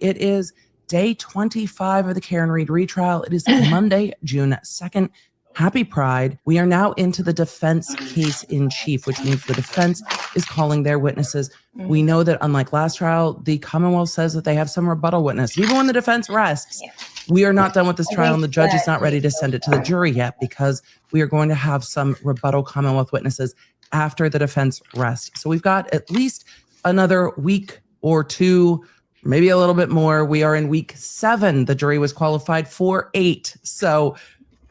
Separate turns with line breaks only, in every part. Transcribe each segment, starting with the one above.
It is day 25 of the Karen Read retrial. It is Monday, June 2nd. Happy Pride. We are now into the defense case in chief, which means the defense is calling their witnesses. We know that unlike last trial, the Commonwealth says that they have some rebuttal witness. Even when the defense rests, we are not done with this trial, and the judge is not ready to send it to the jury yet because we are going to have some rebuttal Commonwealth witnesses after the defense rests. So we've got at least another week or two, maybe a little bit more. We are in week 7. The jury was qualified for 8. So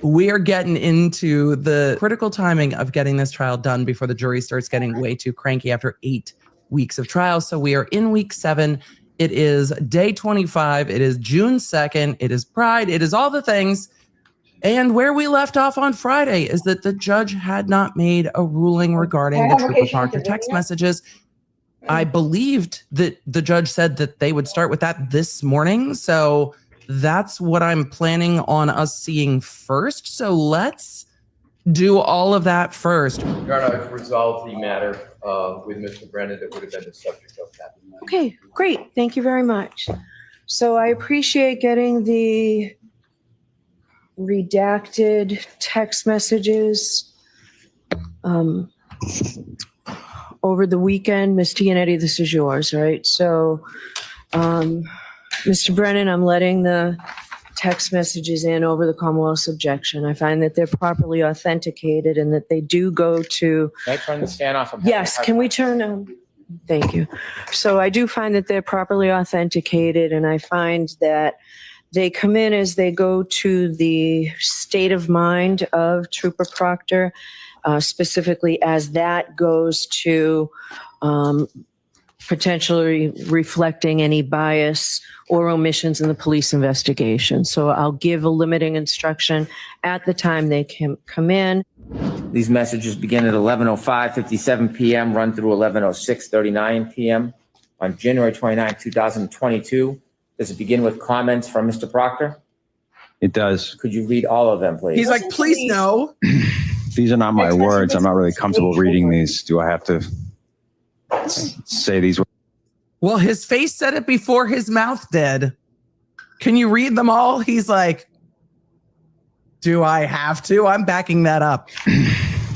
we are getting into the critical timing of getting this trial done before the jury starts getting way too cranky after 8 weeks of trial. So we are in week 7. It is day 25. It is June 2nd. It is Pride. It is all the things. And where we left off on Friday is that the judge had not made a ruling regarding the Trooper Proctor text messages. I believed that the judge said that they would start with that this morning. So that's what I'm planning on us seeing first. So let's do all of that first.
Your Honor, I've resolved the matter with Mr. Brennan that would have been the subject of that.
Okay, great. Thank you very much. So I appreciate getting the redacted text messages over the weekend. Ms. Gianetti, this is yours, right? So, Mr. Brennan, I'm letting the text messages in over the Commonwealth's objection. I find that they're properly authenticated and that they do go to...
Can I turn the stand off?
Yes, can we turn... Thank you. So I do find that they're properly authenticated, and I find that they come in as they go to the state of mind of Trooper Proctor, specifically as that goes to potentially reflecting any bias or omissions in the police investigation. So I'll give a limiting instruction at the time they can come in.
These messages begin at 11:05:57 p.m., run through 11:06:39 p.m. on January 29, 2022. Does it begin with comments from Mr. Proctor?
It does.
Could you read all of them, please?
He's like, please no.
These are not my words. I'm not really comfortable reading these. Do I have to say these words?
Well, his face said it before his mouth did. Can you read them all? He's like, do I have to? I'm backing that up.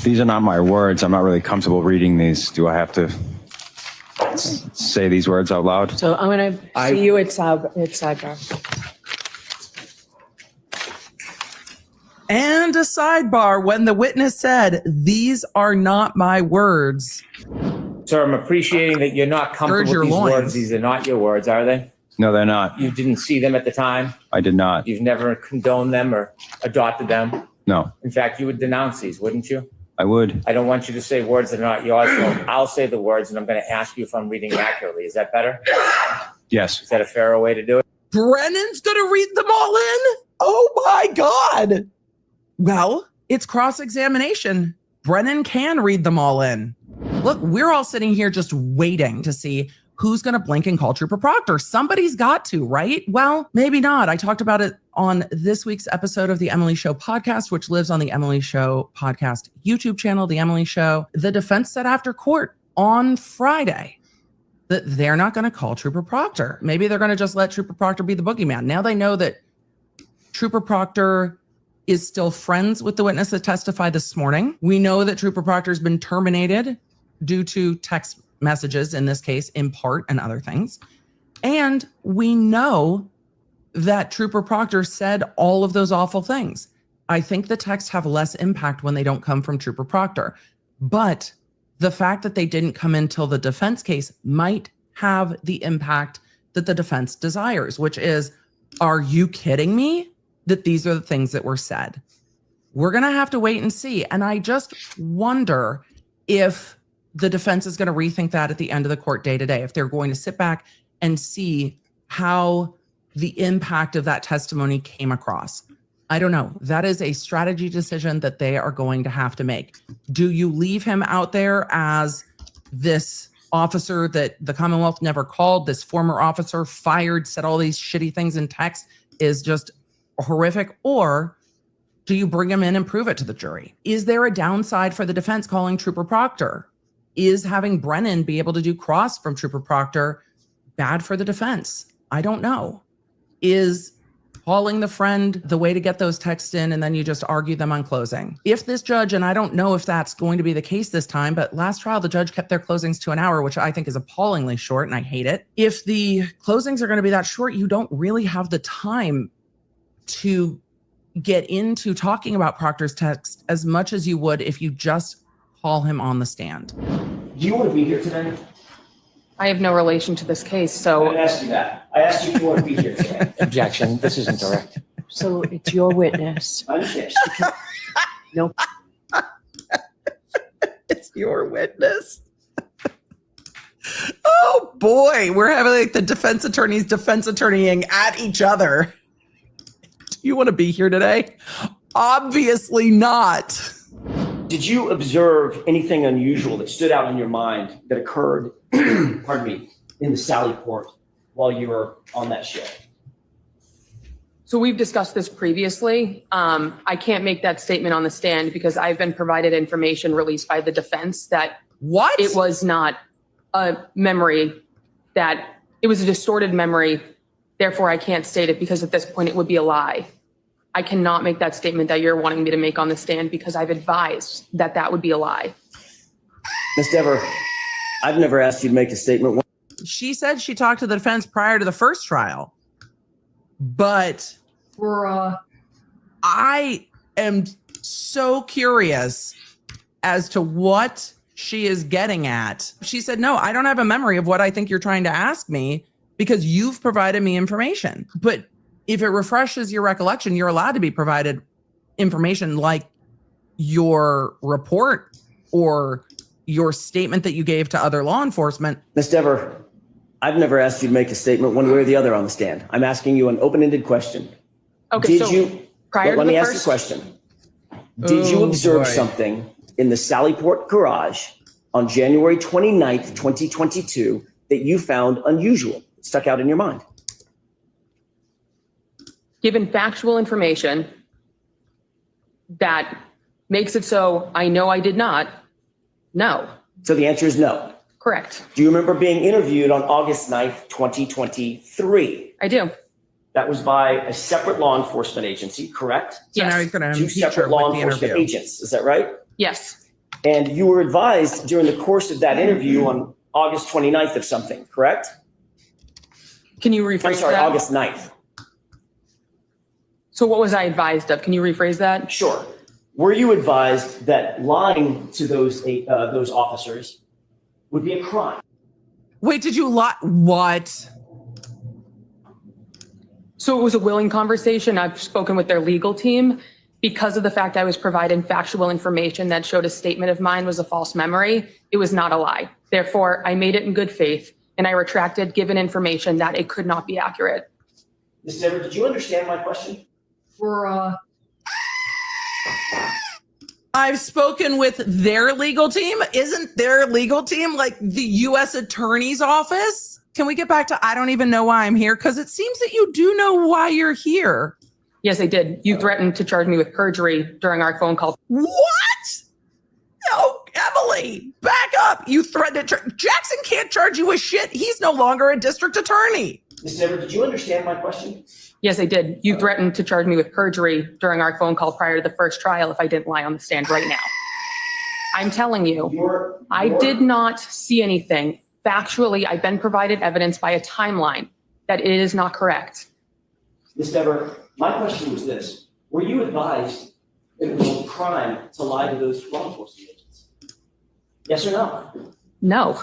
These are not my words. I'm not really comfortable reading these. Do I have to say these words out loud?
So I'm going to see you at sidebar.
And a sidebar, when the witness said, these are not my words.
Sir, I'm appreciating that you're not comfortable with these words. These are not your words, are they?
No, they're not.
You didn't see them at the time?
I did not.
You've never condoned them or adopted them?
No.
In fact, you would denounce these, wouldn't you?
I would.
I don't want you to say words that are not yours, so I'll say the words, and I'm going to ask you if I'm reading accurately. Is that better?
Yes.
Is that a fairer way to do it?
Brennan's going to read them all in? Oh my God. Well, it's cross-examination. Brennan can read them all in. Look, we're all sitting here just waiting to see who's going to blink and call Trooper Proctor. Somebody's got to, right? Well, maybe not. I talked about it on this week's episode of the Emily Show podcast, which lives on the Emily Show podcast YouTube channel, The Emily Show. The defense said after court on Friday that they're not going to call Trooper Proctor. Maybe they're going to just let Trooper Proctor be the boogeyman. Now they know that Trooper Proctor is still friends with the witness that testified this morning. We know that Trooper Proctor has been terminated due to text messages, in this case, in part, and other things. And we know that Trooper Proctor said all of those awful things. I think the texts have less impact when they don't come from Trooper Proctor. But the fact that they didn't come in till the defense case might have the impact that the defense desires, which is, are you kidding me that these are the things that were said? We're going to have to wait and see. And I just wonder if the defense is going to rethink that at the end of the court day today, if they're going to sit back and see how the impact of that testimony came across. I don't know. That is a strategy decision that they are going to have to make. Do you leave him out there as this officer that the Commonwealth never called, this former officer fired, said all these shitty things in text, is just horrific? Or do you bring him in and prove it to the jury? Is there a downside for the defense calling Trooper Proctor? Is having Brennan be able to do cross from Trooper Proctor bad for the defense? I don't know. Is calling the friend the way to get those texts in and then you just argue them on closing? If this judge, and I don't know if that's going to be the case this time, but last trial, the judge kept their closings to an hour, which I think is appallingly short and I hate it. If the closings are going to be that short, you don't really have the time to get into talking about Proctor's text as much as you would if you just call him on the stand.
Do you want to be here today?
I have no relation to this case,
I
so
didn't ask you that. I asked you if you want to be here today.
Objection, this isn't direct.
So it's your witness.
I understand.
No.
It's your witness. Oh boy, we're having like the defense attorneys defense attorneying at each other. Do you want to be here today? Obviously not.
Did you observe anything unusual that stood out in your mind that occurred, pardon me, in the Sally Port while you were on that ship?
so we've discussed this previously. I can't make that statement on the stand because I've been provided information released by the defense that
What?
it was not a memory, that it was a distorted memory. Therefore, I can't state it because at this point it would be a lie. I cannot make that statement that you're wanting me to make on the stand because I've advised that that would be a lie.
Ms. Dever, I've never asked you to make a statement.
She said she talked to the defense prior to the first trial, but I am so curious as to what she is getting at. She said, no, I don't have a memory of what I think you're trying to ask me because you've provided me information. But if it refreshes your recollection, you're allowed to be provided information like your report or your statement that you gave to other law enforcement.
Ms. Dever, I've never asked you to make a statement one way or the other on the stand. I'm asking you an open-ended question.
Okay,
Did
so
you,
prior to
let
the
me ask
first-
the question. Did you
Oh,
observe
boy.
something in the Sallyport garage on January 29th, 2022 that you found unusual, stuck out in your mind?
Given factual information that makes it so I know I did not, no,
So the answer is no.
correct.
Do you remember being interviewed on August 9th, 2023?
I do.
That was by a separate law enforcement agency, correct?
So now
Yes.
he's going to
Two
impeach her
separate law
with the
enforcement
interview.
agents, is that right?
Yes.
And you were advised during the course of that interview on August 29th of something, correct?
Can you rephrase
I'm sorry,
that?
August 9th.
So what was I advised of? Can you rephrase that?
Sure. Were you advised that lying to those officers would be a crime?
Wait, did you lie? What?
So it was a willing conversation. I've spoken with their legal team. Because of the fact I was provided factual information that showed a statement of mine was a false memory, it was not a lie. Therefore, I made it in good faith and I retracted given information that it could not be accurate.
Ms. Dever, did you understand my question?
I've spoken with their legal team. Isn't their legal team like the U.S. Attorney's Office? Can we get back to I don't even know why I'm here? Because it seems that you do know why you're here.
Yes, I did. You threatened to charge me with perjury during our phone call.
What? No, Emily, back up. You threatened to Jackson can't charge you with shit. He's no longer a district attorney.
Ms. Dever, did you understand my question?
Yes, I did. You threatened to charge me with perjury during our phone call prior to the first trial if I didn't lie on the stand right now. I'm telling you, I did not see anything. Factually, I've been provided evidence by a timeline that it is not correct.
Ms. Dever, my question was this. Were you advised that it was a crime to lie to those law enforcement agents? Yes or no?
No.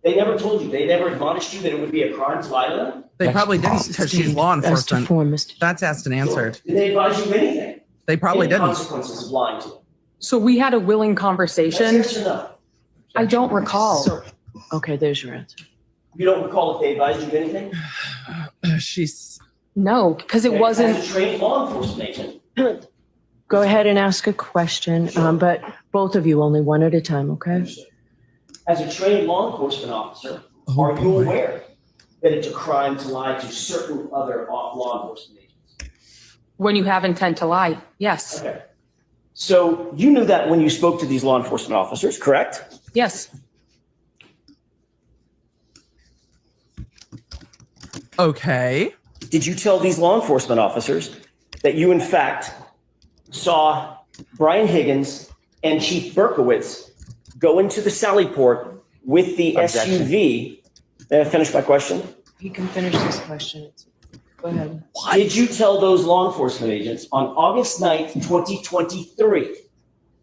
They never told you, they never admonished you that it would be a crime to lie to them?
They probably didn't because she's law
As to
enforcement.
form, Mr.
That's asked and answered.
Did they advise you of anything?
They probably
Any
didn't.
consequences of lying to them?
So we had a willing
That's
conversation.
yes or no?
I don't recall.
Okay, there's your answer.
You don't recall if they advised you of anything?
She's
No, because it wasn't.
As a trained law enforcement agent.
Go ahead and ask a question, but both of you only one at a time, okay?
As a trained law enforcement officer, are you aware that it's a crime to lie to certain other law enforcement agents?
When you have intent to lie, yes.
Okay. So you knew that when you spoke to these law enforcement officers, correct?
Yes.
Okay.
Did you tell these law enforcement officers that you, in fact, saw Brian Higgins and Chief Berkowitz go into the Sallyport with the
Objection.
SUV? May I finish my question?
You can finish this question. Go ahead.
Did you tell those law enforcement agents on August 9th, 2023,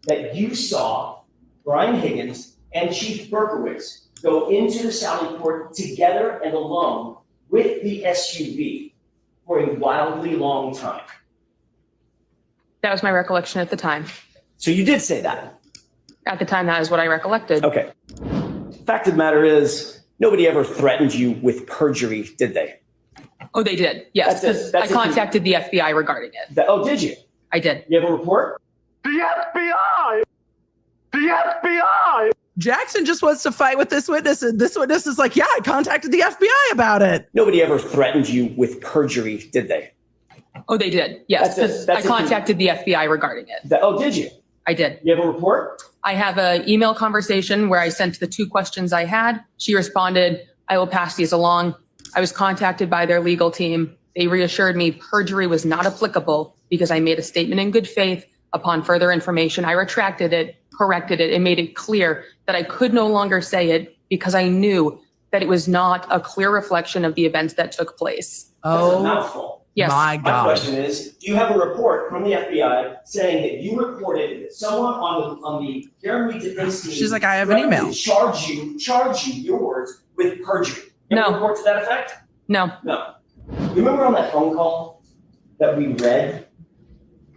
that you saw Brian Higgins and Chief Berkowitz go into the Sallyport together and alone with the SUV for a wildly long time?
That was my recollection at the time.
So you did say that.
At the time, that is what I recollected.
Okay. Fact of the matter is, nobody ever threatened you with perjury, did they?
Oh, they did. Yes.
That's it. That's
I
it.
contacted the FBI regarding it.
Oh, did you?
I did.
You have a report?
Jackson just wants to fight with this witness, and this witness is like, yeah, I contacted the FBI about it.
Nobody ever threatened you with perjury, did they?
Oh, they did. Yes.
That's it. That's
I
it.
contacted the FBI regarding it.
Oh, did you?
I did.
You have a report?
I have an email conversation where I sent the 2 questions I had. She responded, I will pass these along. I was contacted by their legal team. They reassured me perjury was not applicable because I made a statement in good faith. Upon further information, I retracted it, corrected it, and made it clear that I could no longer say it because I knew that it was not a clear reflection of the events that took place.
That's a
Oh
mouthful.
Yes.
my
My
God.
question is, do you have a report from the FBI saying that you reported that someone on the Karen Reed's defense team?
She's like, I have an
threatened
email.
to charge you, your words, with perjury? You have a
No.
report to that effect?
No.
No. You remember on that phone call that we read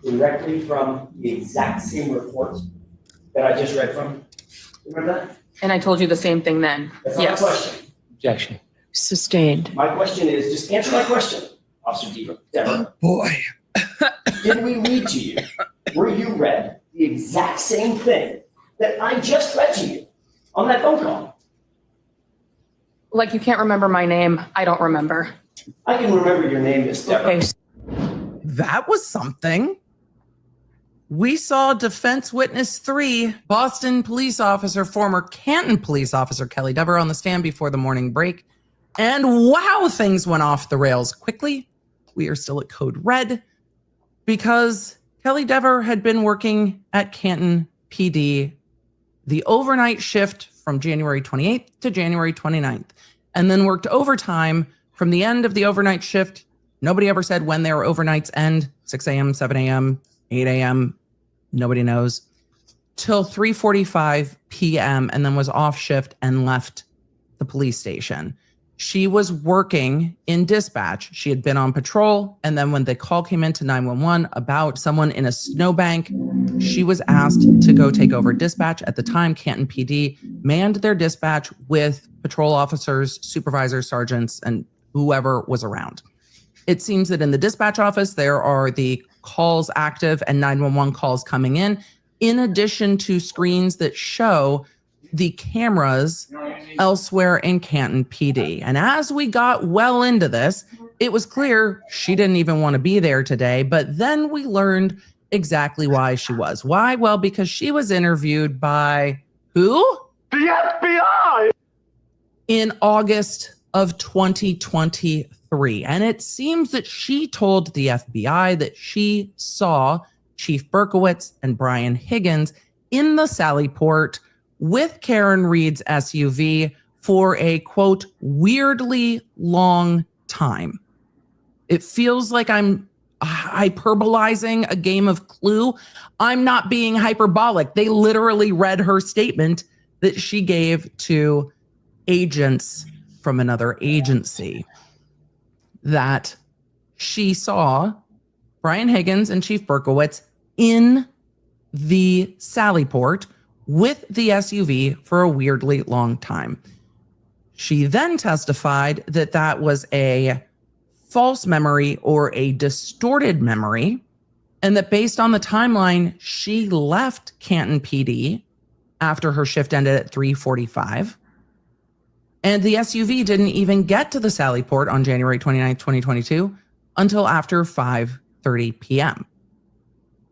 directly from the exact same report that I just read from? Remember that?
And I told you the same thing then.
That's not my
Yes.
question.
Objection.
Sustained.
My question is, just answer my question, Officer Deborah.
Boy.
Did we read to you, where you read the exact same thing that I just read to you on that phone call?
Like you can't remember my name. I don't remember.
I can remember your name, Miss Deborah.
Okay,
That was something. We saw defense witness 3, Boston police officer, former Canton police officer Kelly Dever on the stand before the morning break. And wow, things went off the rails quickly. We are still at code red because Kelly Dever had been working at Canton PD the overnight shift from January 28th to January 29th, and then worked overtime from the end of the overnight shift. Nobody ever said when their overnights end, 6 a.m., 7 a.m., 8 a.m., nobody knows, till 3:45 p.m., and then was off shift and left the police station. She was working in dispatch. She had been on patrol, and then when the call came into 911 about someone in a snowbank, she was asked to go take over dispatch. At the time, Canton PD manned their dispatch with patrol officers, supervisors, sergeants, and whoever was around. It seems that in the dispatch office, there are the calls active and 911 calls coming in addition to screens that show the cameras elsewhere in Canton PD. And as we got well into this, it was clear she didn't even want to be there today. But then we learned exactly why she was. Why? Well, because she was interviewed by who?
The FBI!
In August of 2023. And it seems that she told the FBI that she saw Chief Berkowitz and Brian Higgins in the Sallyport with Karen Reed's SUV for a, quote, weirdly long time. It feels like I'm hyperbolizing a game of Clue. I'm not being hyperbolic. They literally read her statement that she gave to agents from another agency that she saw Brian Higgins and Chief Berkowitz in the Sallyport with the SUV for a weirdly long time. She then testified that that was a false memory or a distorted memory, and that based on the timeline, she left Canton PD after her shift ended at 3:45. And the SUV didn't even get to the Sallyport on January 29th, 2022 until after 5:30 p.m.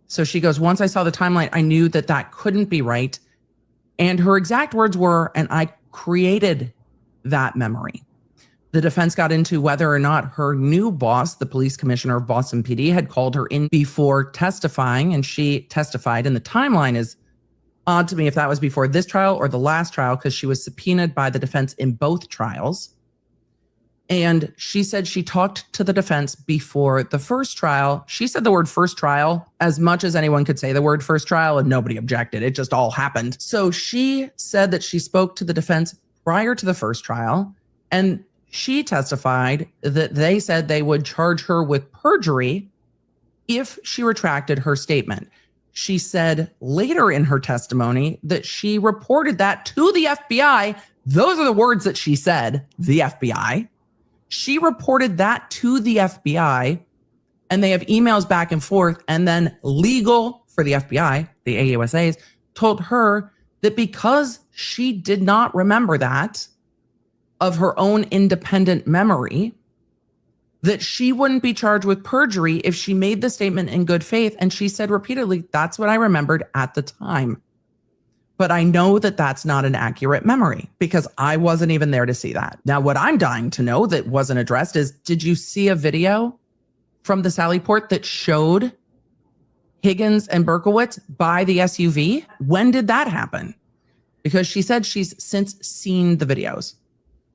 So she goes, once I saw the timeline, I knew that that couldn't be right. And her exact words were, and I created that memory. The defense got into whether or not her new boss, the police commissioner of Boston PD, had called her in before testifying, and she testified. And the timeline is odd to me if that was before this trial or the last trial, because she was subpoenaed by the defense in both trials. And she said she talked to the defense before the first trial. She said the word first trial as much as anyone could say the word first trial, and nobody objected. It just all happened. So she said that she spoke to the defense prior to the first trial, and she testified that they said they would charge her with perjury if she retracted her statement. She said later in her testimony that she reported that to the FBI. Those are the words that she said, the FBI. She reported that to the FBI, and they have emails back and forth. And then legal for the FBI, the AUSAs, told her that because she did not remember that of her own independent memory, that she wouldn't be charged with perjury if she made the statement in good faith. And she said repeatedly, that's what I remembered at the time. But I know that that's not an accurate memory because I wasn't even there to see that. Now, what I'm dying to know that wasn't addressed is, did you see a video from the Sally Port that showed Higgins and Berkowitz by the SUV? When did that happen? Because she said she's since seen the videos.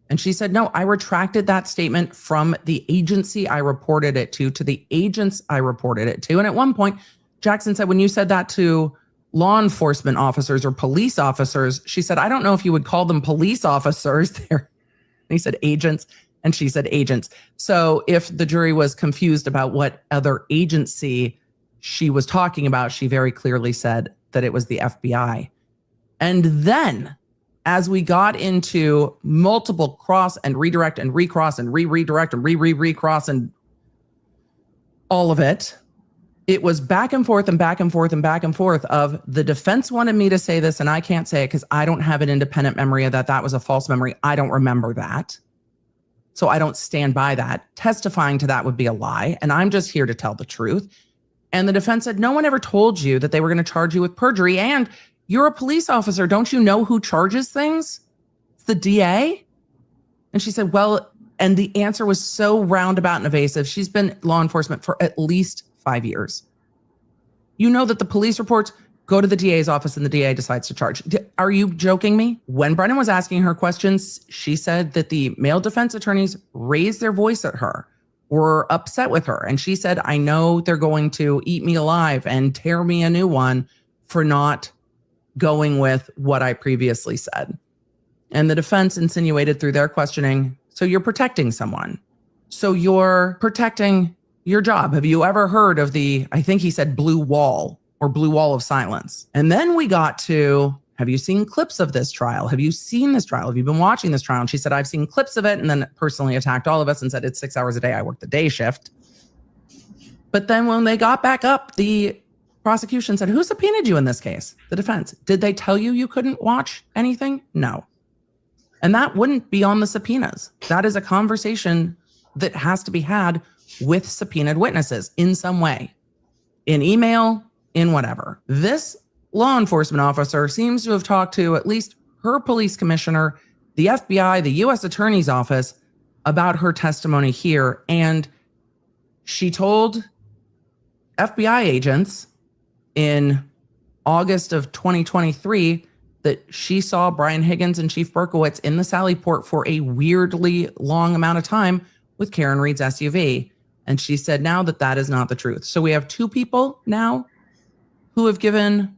And she said, no, I retracted that statement from the agency I reported it to the agents I reported it to. And at one point, Jackson said, when you said that to law enforcement officers or police officers, she said, I don't know if you would call them police officers there. And he said agents, and she said agents. So if the jury was confused about what other agency she was talking about, she very clearly said that it was the FBI. And then as we got into multiple cross and redirect and recross and redirect and recross and all of it, it was back and forth and back and forth and back and forth of the defense wanted me to say this and I can't say it because I don't have an independent memory of that. That was a false memory. I don't remember that. So I don't stand by that. Testifying to that would be a lie. And I'm just here to tell the truth. And the defense said, no one ever told you that they were going to charge you with perjury. And you're a police officer. Don't you know who charges things? It's the DA. And she said, well, and the answer was so roundabout and evasive. She's been law enforcement for at least 5 years. You know that the police reports go to the DA's office and the DA decides to charge. Are you joking me? When Brennan was asking her questions, she said that the male defense attorneys raised their voice at her, were upset with her. And she said, I know they're going to eat me alive and tear me a new one for not going with what I previously said. And the defense insinuated through their questioning, so you're protecting someone. So you're protecting your job. Have you ever heard of the, I think he said blue wall or blue wall of silence? And then we got to, have you seen clips of this trial? Have you seen this trial? Have you been watching this trial? And she said, I've seen clips of it, and then personally attacked all of us and said, it's 6 hours a day. I work the day shift. But then when they got back up, the prosecution said, who subpoenaed you in this case? The defense. Did they tell you you couldn't watch anything? No. And that wouldn't be on the subpoenas. That is a conversation that has to be had with subpoenaed witnesses in some way, in email, in whatever. This law enforcement officer seems to have talked to at least her police commissioner, the FBI, the U.S. Attorney's Office about her testimony here. And she told FBI agents in August of 2023 that she saw Brian Higgins and Chief Berkowitz in the Sally Port for a weirdly long amount of time with Karen Reed's SUV. And she said now that that is not the truth. So we have two people now who have given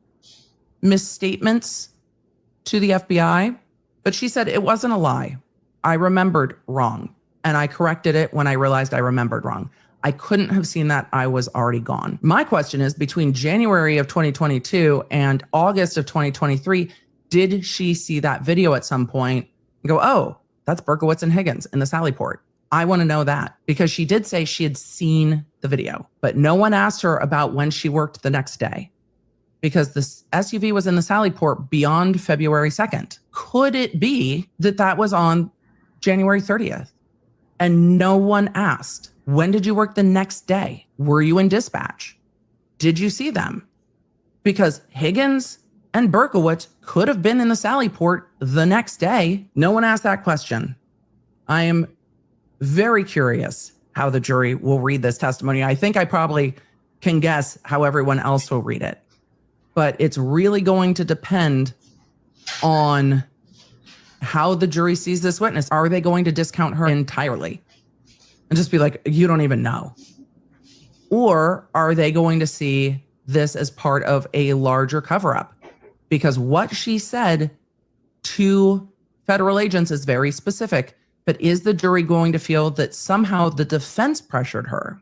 misstatements to the FBI, but she said it wasn't a lie. I remembered wrong, and I corrected it when I realized I remembered wrong. I couldn't have seen that. I was already gone. My question is, between January of 2022 and August of 2023, did she see that video at some point and go, oh, that's Berkowitz and Higgins in the Sally Port? I want to know that, because she did say she had seen the video, but no one asked her about when she worked the next day, because the SUV was in the Sally Port beyond February 2nd. Could it be that that was on January 30th? And no one asked, when did you work the next day? Were you in dispatch? Did you see them? Because Higgins and Berkowitz could have been in the Sally Port the next day. No one asked that question. I am Very curious how the jury will read this testimony. I think I probably can guess how everyone else will read it, but it's really going to depend on how the jury sees this witness. Are they going to discount her entirely and just be like, you don't even know? Or are they going to see this as part of a larger cover-up? Because what she said to federal agents is very specific. But is the jury going to feel that somehow the defense pressured her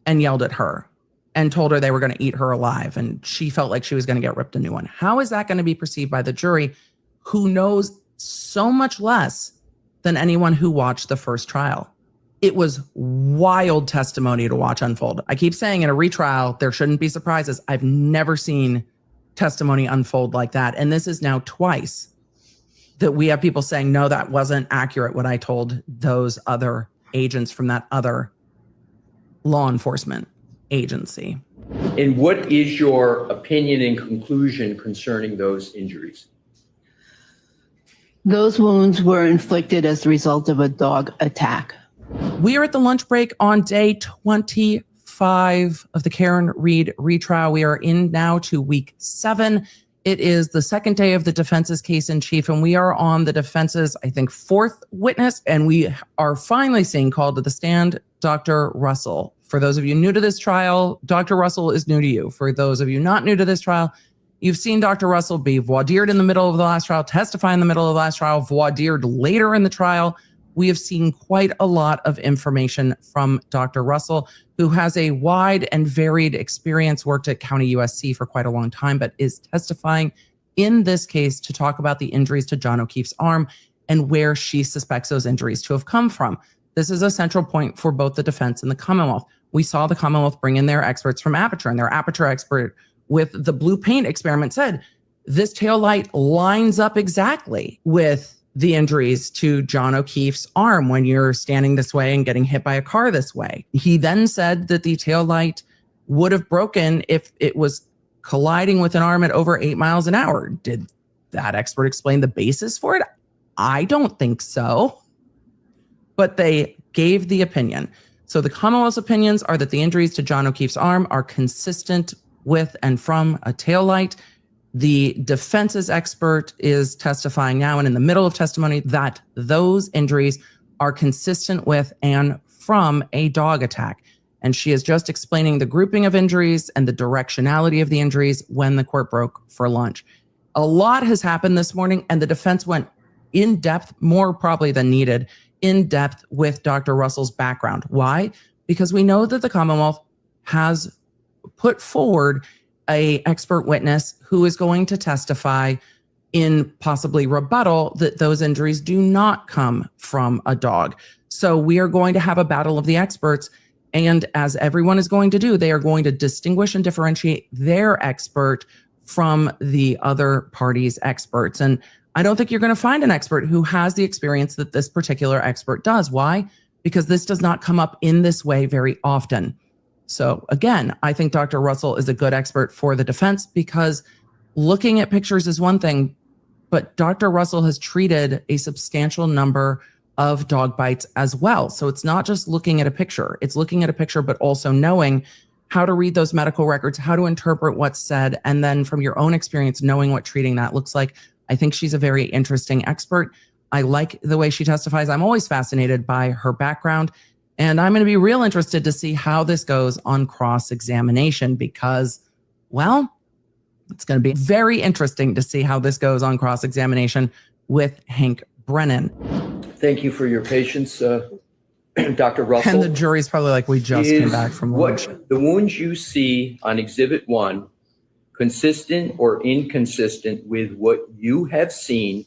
and yelled at her and told her they were going to eat her alive, and she felt like she was going to get ripped a new one? How is that going to be perceived by the jury, who knows so much less than anyone who watched the first trial? It was wild testimony to watch unfold. I keep saying in a retrial, there shouldn't be surprises. I've never seen testimony unfold like that. And this is now twice that we have people saying, no, that wasn't accurate, what I told those other agents from that other law enforcement agency.
And what is your opinion and conclusion concerning those injuries?
Those wounds were inflicted as the result of a dog attack.
We are at the lunch break on day 25 of the Karen Reed retrial. We are in now to week 7. It is the second day of the defense's case in chief, and we are on the defense's, I think, 4th witness, and we are finally seeing called to the stand Dr. Russell. For those of you new to this trial, Dr. Russell is new to you. For those of you not new to this trial, you've seen Dr. Russell be voir dired in the middle of the last trial, testify in the middle of the last trial, voir dired later in the trial. We have seen quite a lot of information from Dr. Russell, who has a wide and varied experience, worked at County USC for quite a long time, but is testifying in this case to talk about the injuries to John O'Keefe's arm and where she suspects those injuries to have come from. This is a central point for both the defense and the Commonwealth. We saw the Commonwealth bring in their experts from Aperture, and their Aperture expert with the blue paint experiment said, this taillight lines up exactly with the injuries to John O'Keefe's arm when you're standing this way and getting hit by a car this way. He then said that the taillight would have broken if it was colliding with an arm at over 8 miles an hour. Did that expert explain the basis for it? I don't think so. But they gave the opinion. So the Commonwealth's opinions are that the injuries to John O'Keefe's arm are consistent with and from a taillight. The defense's expert is testifying now and in the middle of testimony that those injuries are consistent with and from a dog attack. And she is just explaining the grouping of injuries and the directionality of the injuries when the court broke for lunch. A lot has happened this morning, and the defense went in depth, more probably than needed, in depth with Dr. Russell's background. Why? Because we know that the Commonwealth has put forward an expert witness who is going to testify in possibly rebuttal that those injuries do not come from a dog. So we are going to have a battle of the experts. And as everyone is going to do, they are going to distinguish and differentiate their expert from the other party's experts. And I don't think you're going to find an expert who has the experience that this particular expert does. Why? Because this does not come up in this way very often. So again, I think Dr. Russell is a good expert for the defense, because looking at pictures is one thing, but Dr. Russell has treated a substantial number of dog bites as well. So it's not just looking at a picture. It's looking at a picture, but also knowing how to read those medical records, how to interpret what's said, and then from your own experience, knowing what treating that looks like. I think she's a very interesting expert. I like the way she testifies. I'm always fascinated by her background. And I'm going to be real interested to see how this goes on cross-examination, because, well, it's going to be very interesting to see how this goes on cross-examination with Hank Brennan.
Thank you for your patience, Dr. Russell.
And the jury's probably like, we just came back from lunch.
What the wounds you see on Exhibit 1 consistent or inconsistent with what you have seen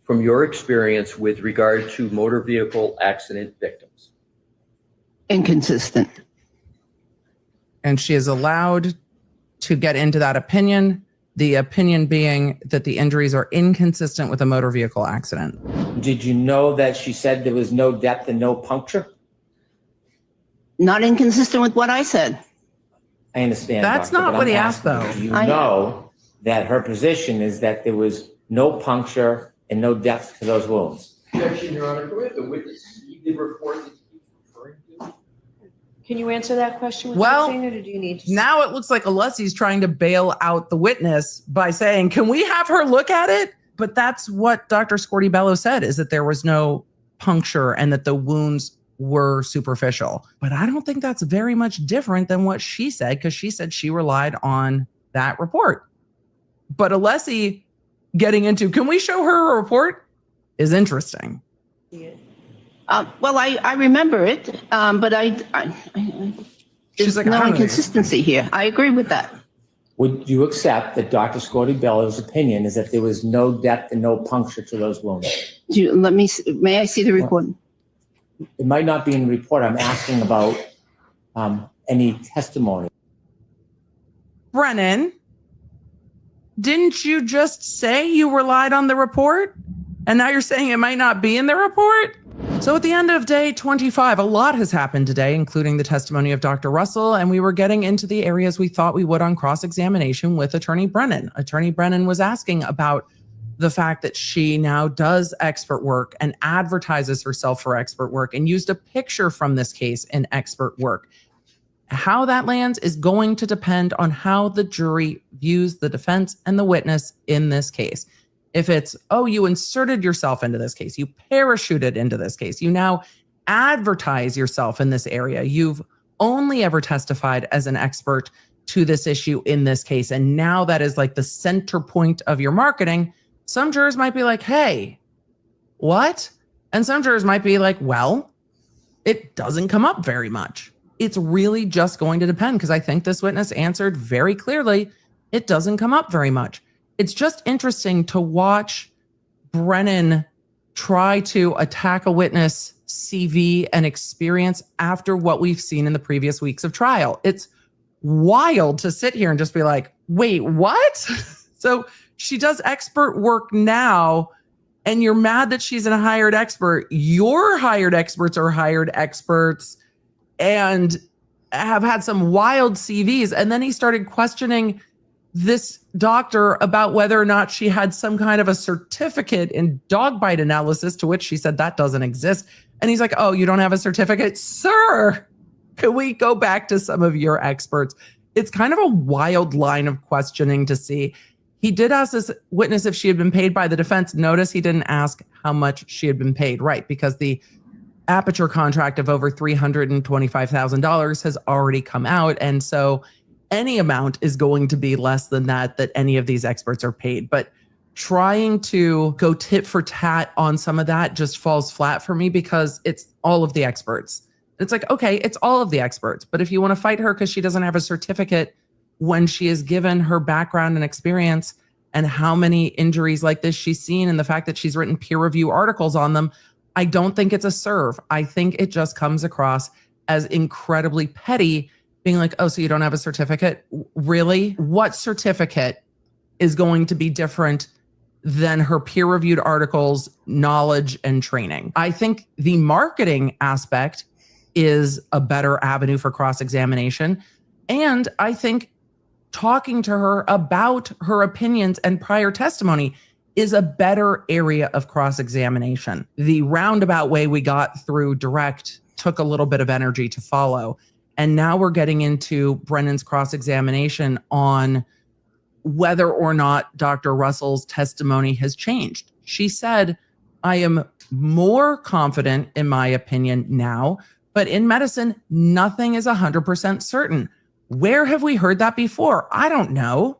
from your experience with regard to motor vehicle accident victims?
Inconsistent.
And she is allowed to get into that opinion, the opinion being that the injuries are inconsistent with a motor vehicle accident.
Did you know that she said there was no depth and no puncture?
Not inconsistent with what I said.
I understand.
That's
Doctor,
not
but
what
I'm
he asked,
asking,
though.
Do you
I-
know that her position is that there was no puncture and no depth to those wounds?
Objection, Your Honor. Go ahead, the witness. the report that he's referring to?
Can you answer that question with
Well,
something, or do you need to?
Now it looks like Alessi's trying to bail out the witness by saying, can we have her look at it? But that's what Dr. Scortibello said, is that there was no puncture and that the wounds were superficial. But I don't think that's very much different than what she said, because she said she relied on that report. But Alessi getting into, can we show her a report, is interesting.
Well, I remember it, but
She's
there's
like, I
no
don't know.
inconsistency here. I agree with that.
Would you accept that Dr. Scortibello's opinion is that there was no depth and no puncture to those wounds?
May I see the report?
It might not be in the report. I'm asking about any testimony.
Brennan, didn't you just say you relied on the report? And now you're saying it might not be in the report? So at the end of day 25, a lot has happened today, including the testimony of Dr. Russell, and we were getting into the areas we thought we would on cross-examination with Attorney Brennan. Attorney Brennan was asking about the fact that she now does expert work and advertises herself for expert work and used a picture from this case in expert work. How that lands is going to depend on how the jury views the defense and the witness in this case. If it's, oh, you inserted yourself into this case, you parachuted into this case, you now advertise yourself in this area, you've only ever testified as an expert to this issue in this case, and now that is like the center point of your marketing, some jurors might be like, hey, what? And some jurors might be like, well, it doesn't come up very much. It's really just going to depend, because I think this witness answered very clearly, it doesn't come up very much. It's just interesting to watch Brennan try to attack a witness' CV and experience after what we've seen in the previous weeks of trial. It's wild to sit here and just be like, wait, what? So she does expert work now, and you're mad that she's a hired expert. Your hired experts are hired experts and have had some wild CVs. And then he started questioning this doctor about whether or not she had some kind of a certificate in dog bite analysis, to which she said that doesn't exist. And he's like, oh, you don't have a certificate? Sir, can we go back to some of your experts? It's kind of a wild line of questioning to see. He did ask this witness if she had been paid by the defense. Notice he didn't ask how much she had been paid, right? Because the Aperture contract of over $325,000 has already come out. And so any amount is going to be less than that any of these experts are paid. But trying to go tit for tat on some of that just falls flat for me, because it's all of the experts. It's like, okay, it's all of the experts. But if you want to fight her because she doesn't have a certificate when she is given her background and experience and how many injuries like this she's seen, and the fact that she's written peer review articles on them, I don't think it's a serve. I think it just comes across as incredibly petty, being like, oh, so you don't have a certificate? Really? What certificate is going to be different than her peer-reviewed articles, knowledge, and training? I think the marketing aspect is a better avenue for cross-examination. And I think talking to her about her opinions and prior testimony is a better area of cross-examination. The roundabout way we got through direct took a little bit of energy to follow. And now we're getting into Brennan's cross-examination on whether or not Dr. Russell's testimony has changed. She said, I am more confident in my opinion now, but in medicine, nothing is 100% certain. Where have we heard that before? I don't know.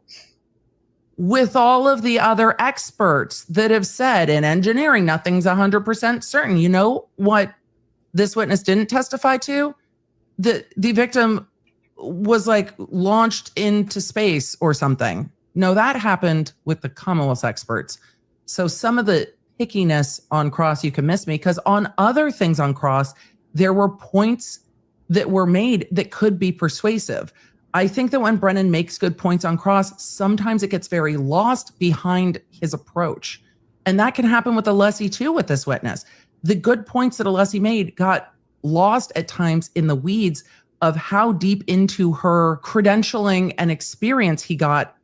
With all of the other experts that have said in engineering, nothing's 100% certain. You know what this witness didn't testify to? The victim was like launched into space or something. No, that happened with the Commonwealth experts. So some of the pickiness on cross, you can miss me, because on other things on cross, there were points that were made that could be persuasive. I think that when Brennan makes good points on cross, sometimes it gets very lost behind his approach. And that can happen with Alessi too with this witness. The good points that Alessi made got lost at times in the weeds of how deep into her credentialing and experience he got,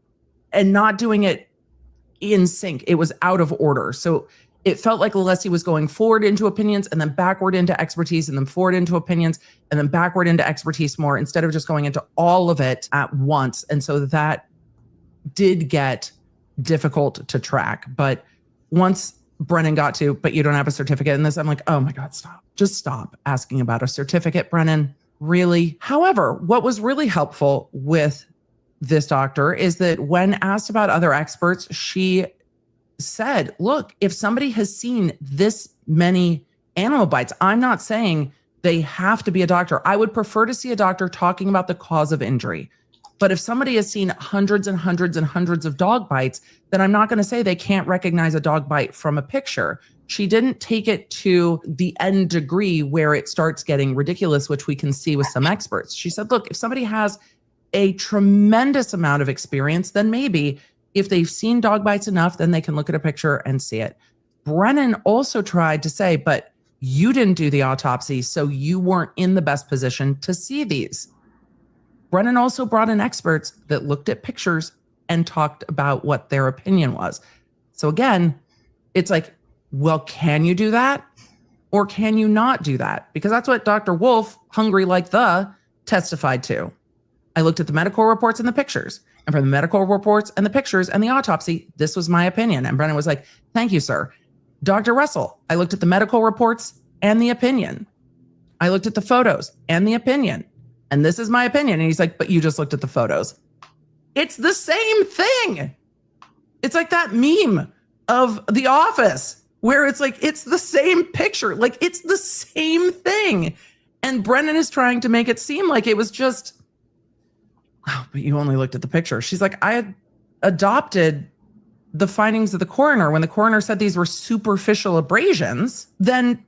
and not doing it in sync. It was out of order. So it felt like Alessi was going forward into opinions and then backward into expertise and then forward into opinions and then backward into expertise more instead of just going into all of it at once. And so that did get difficult to track. But once Brennan got to, but you don't have a certificate in this, I'm like, oh my God, stop. Just stop asking about a certificate, Brennan. Really? However, what was really helpful with this doctor is that when asked about other experts, she said, look, if somebody has seen this many animal bites, I'm not saying they have to be a doctor. I would prefer to see a doctor talking about the cause of injury. But if somebody has seen hundreds and hundreds and hundreds of dog bites, then I'm not going to say they can't recognize a dog bite from a picture. She didn't take it to the end degree where it starts getting ridiculous, which we can see with some experts. She said, look, if somebody has a tremendous amount of experience, then maybe if they've seen dog bites enough, then they can look at a picture and see it. Brennan also tried to say, but you didn't do the autopsy, so you weren't in the best position to see these. Brennan also brought in experts that looked at pictures and talked about what their opinion was. So again, it's like, well, can you do that? Or can you not do that? Because that's what Dr. Wolf, hungry like testified to. I looked at the medical reports and the pictures. And from the medical reports and the pictures and the autopsy, this was my opinion. And Brennan was like, thank you, sir. Dr. Russell, I looked at the medical reports and the opinion. I looked at the photos and the opinion. And this is my opinion. And he's like, but you just looked at the photos. It's the same thing. It's like that meme of The Office where it's like, it's the same picture. Like, it's the same thing. And Brennan is trying to make it seem like it was just, oh, but you only looked at the picture. She's like, I had adopted the findings of the coroner. When the coroner said these were superficial abrasions, then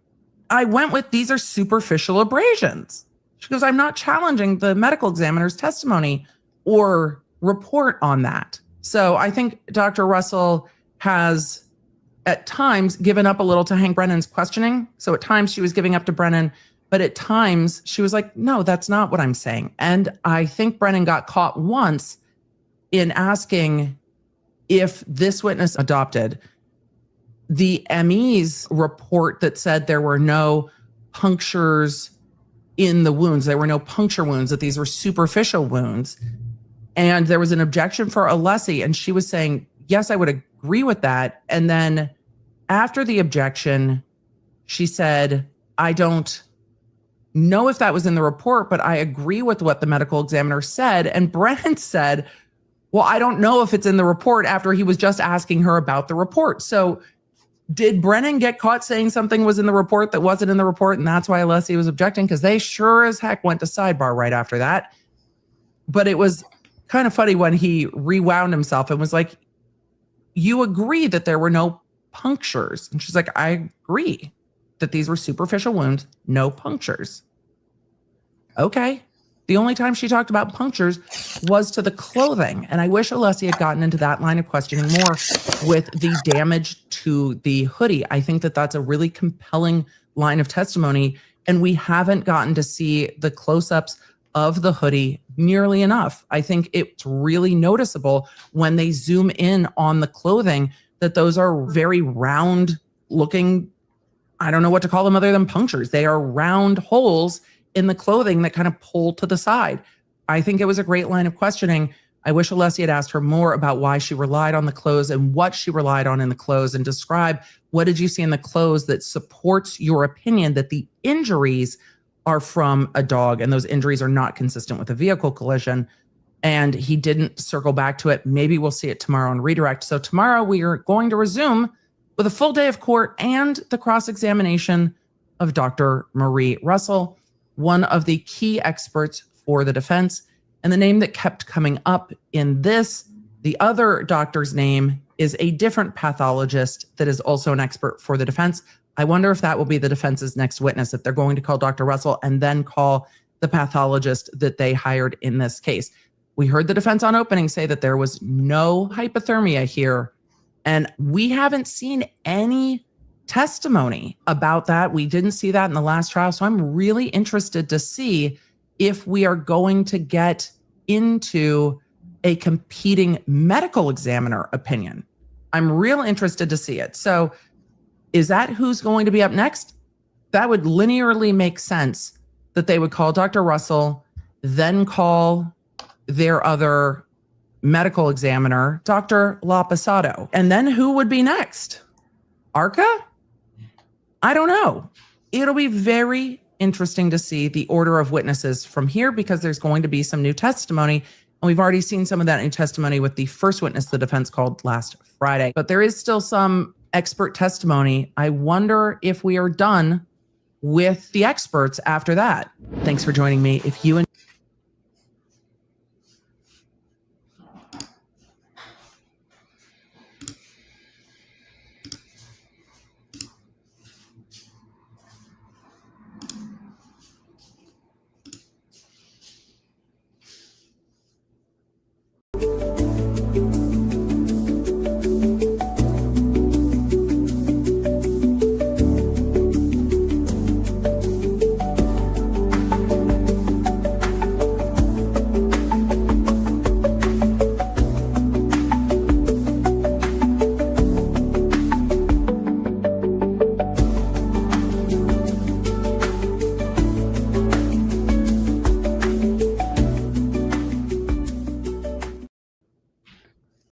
I went with these are superficial abrasions. She goes, I'm not challenging the medical examiner's testimony or report on that. So I think Dr. Russell has at times given up a little to Hank Brennan's questioning. So at times she was giving up to Brennan, but at times she was like, no, that's not what I'm saying. And I think Brennan got caught once in asking if this witness adopted the ME's report that said there were no punctures in the wounds. There were no puncture wounds, that these were superficial wounds. And there was an objection for Alessi. And she was saying, yes, I would agree with that. And then after the objection, she said, I don't know if that was in the report, but I agree with what the medical examiner said. And Brennan said, well, I don't know if it's in the report after he was just asking her about the report. So did Brennan get caught saying something was in the report that wasn't in the report? And that's why Alessi was objecting, because they sure as heck went to sidebar right after that. But it was kind of funny when he rewound himself and was like, you agree that there were no punctures? And she's like, I agree that these were superficial wounds, no punctures. Okay. The only time she talked about punctures was to the clothing. And I wish Alessi had gotten into that line of questioning more with the damage to the hoodie. I think that that's a really compelling line of testimony. And we haven't gotten to see the close-ups of the hoodie nearly enough. I think it's really noticeable when they zoom in on the clothing that those are very round looking, I don't know what to call them other than punctures. They are round holes in the clothing that kind of pull to the side. I think it was a great line of questioning. I wish Alessi had asked her more about why she relied on the clothes and what she relied on in the clothes, and describe what did you see in the clothes that supports your opinion that the injuries are from a dog and those injuries are not consistent with a vehicle collision. And he didn't circle back to it. Maybe we'll see it tomorrow on Redirect. So tomorrow we are going to resume with a full day of court and the cross-examination of Dr. Marie Russell, one of the key experts for the defense. And the name that kept coming up in this, the other doctor's name, is a different pathologist that is also an expert for the defense. I wonder if that will be the defense's next witness, if they're going to call Dr. Russell and then call the pathologist that they hired in this case. We heard the defense on opening say that there was no hypothermia here, and we haven't seen any testimony about that. We didn't see that in the last trial. So I'm really interested to see if we are going to get into a competing medical examiner opinion. I'm real interested to see it. So Is that who's going to be up next? That would linearly make sense that they would call Dr. Russell, then call their other medical examiner, Dr. Lapasato. And then who would be next? Arca? I don't know. It'll be very interesting to see the order of witnesses from here because there's going to be some new testimony. And we've already seen some of that new testimony with the first witness the defense called last Friday. But there is still some expert testimony. I wonder if we are done with the experts after that. Thanks for joining me. If you